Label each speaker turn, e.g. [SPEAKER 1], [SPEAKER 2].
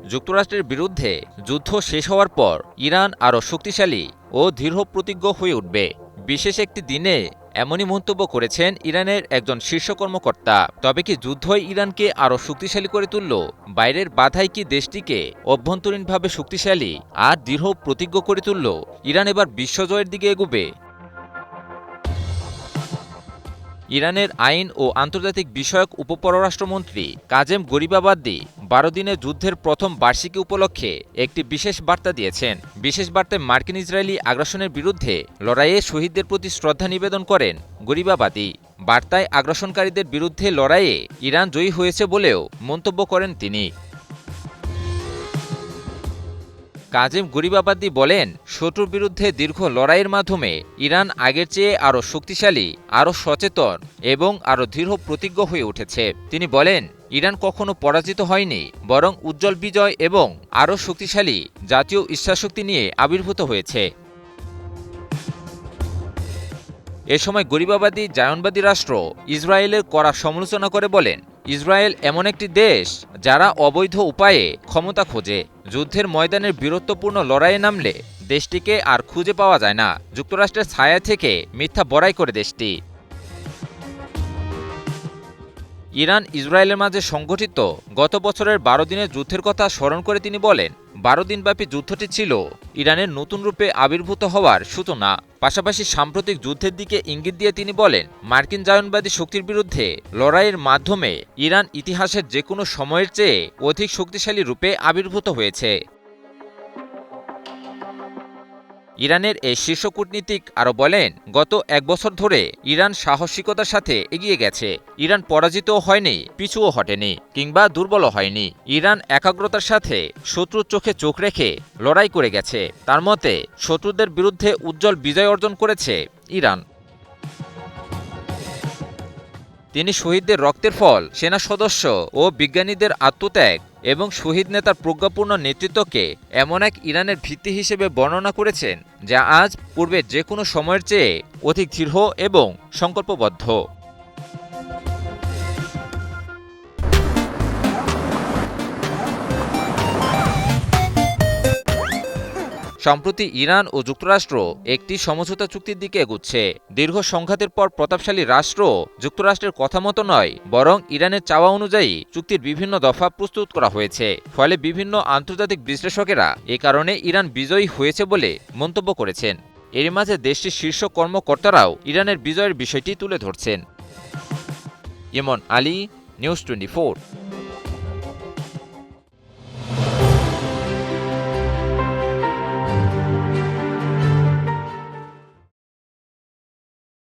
[SPEAKER 1] যুক্তরাষ্ট্রের বিরুদ্ধে যুদ্ধ শেষ হওয়ার পর ইরান আরও শক্তিশালী ও দৃঢ়প্রতিজ্ঞ হয়ে উঠবে। বিশেষ একটি দিনে এমনই মন্তব্য করেছেন ইরানের একজন শীর্ষ কর্মকর্তা। তবে কি যুদ্ধই ইরানকে আরও শক্তিশালী করে তুলল? বাইরের বাধাই কি দেশটিকে অভ্যন্তরীণভাবে শক্তিশালী আর দৃঢ় প্রতিজ্ঞ করে তুলল? ইরান এবার বিশ্বজয়ের দিকে এগুবে? ইরানের আইন ও আন্তর্জাতিক বিষয়ক উপপররাষ্ট্রমন্ত্রী কাজেম গরিবাবাদি ১২ দিনের যুদ্ধের প্রথম বার্ষিকী উপলক্ষে একটি বিশেষ বার্তা দিয়েছেন। বিশেষ বার্তায় মার্কিন ইসরায়েলি আগ্রাসনের বিরুদ্ধে লড়াইয়ে শহীদদের প্রতি শ্রদ্ধা নিবেদন করেন গরিবাবাদি। বার্তায় আগ্রাসনকারীদের বিরুদ্ধে লড়াইয়ে ইরান জয়ী হয়েছে বলেও মন্তব্য করেন তিনি। কাজেম গরিবাবাদি বলেন, শত্রুর বিরুদ্ধে দীর্ঘ লড়াইয়ের মাধ্যমে ইরান আগের চেয়ে আরও শক্তিশালী, আরও সচেতন এবং আরও দৃঢ় প্রতিজ্ঞ হয়ে উঠেছে। তিনি বলেন, ইরান কখনো পরাজিত হয়নি, বরং উজ্জ্বল বিজয় এবং আরও শক্তিশালী জাতীয় ইচ্ছাশক্তি নিয়ে আবির্ভূত হয়েছে। এ সময় গরিবাবাদী জায়নবাদী রাষ্ট্র ইসরায়েলের কড়া সমালোচনা করে বলেন, ইসরায়েল এমন একটি দেশ যারা অবৈধ উপায়ে ক্ষমতা খোঁজে। যুদ্ধের ময়দানের বীরত্বপূর্ণ লড়াইয়ে নামলে দেশটিকে আর খুঁজে পাওয়া যায় না। যুক্তরাষ্ট্রের ছায়া থেকে মিথ্যা বড়াই করে দেশটি। ইরান ইসরায়েলের মাঝে সংঘটিত গত বছরের ১২ দিনের যুদ্ধের কথা স্মরণ করে তিনি বলেন, ১২ দিনব্যাপী যুদ্ধটি ছিল ইরানের নতুন রূপে আবির্ভূত হওয়ার সূচনা। পাশাপাশি সাম্প্রতিক যুদ্ধের দিকে ইঙ্গিত দিয়ে তিনি বলেন, মার্কিন জায়নবাদী শক্তির বিরুদ্ধে লড়াইয়ের মাধ্যমে ইরান ইতিহাসের যে কোনো সময়ের চেয়ে অধিক শক্তিশালী রূপে আবির্ভূত হয়েছে। ইরানের এই শীর্ষ কূটনীতিক আরও বলেন, গত এক বছর ধরে ইরান সাহসিকতার সাথে এগিয়ে গেছে। ইরান পরাজিতও হয়নি, পিছুও হটেনি, কিংবা দুর্বলও হয়নি। ইরান একাগ্রতার সাথে শত্রুর চোখে চোখ রেখে লড়াই করে গেছে। তার মতে, শত্রুদের বিরুদ্ধে উজ্জ্বল বিজয় অর্জন করেছে ইরান। তিনি শহীদদের রক্তের ফল, সেনা সদস্য ও বিজ্ঞানীদের আত্মত্যাগ এবং শহীদ নেতার প্রজ্ঞাপূর্ণ নেতৃত্বকে এমন এক ইরানের ভিত্তি হিসেবে বর্ণনা করেছেন যা আজ পূর্বে যে কোনো সময়ের চেয়ে অধিক দৃঢ় এবং সংকল্পবদ্ধ। সম্প্রতি ইরান ও যুক্তরাষ্ট্র একটি সমঝোতা চুক্তির দিকে এগুচ্ছে। দীর্ঘ সংঘাতের পর প্রতাপশালী রাষ্ট্র যুক্তরাষ্ট্রের কথা মতো নয়, বরং ইরানের চাওয়া অনুযায়ী চুক্তির বিভিন্ন দফা প্রস্তুত করা হয়েছে। ফলে বিভিন্ন আন্তর্জাতিক বিশ্লেষকেরা এ কারণে ইরান বিজয়ী হয়েছে বলে মন্তব্য করেছেন। এর মাঝে দেশটির শীর্ষ কর্মকর্তারাও ইরানের বিজয়ের বিষয়টি তুলে ধরছেন। ইমন আলী, নিউজ 24।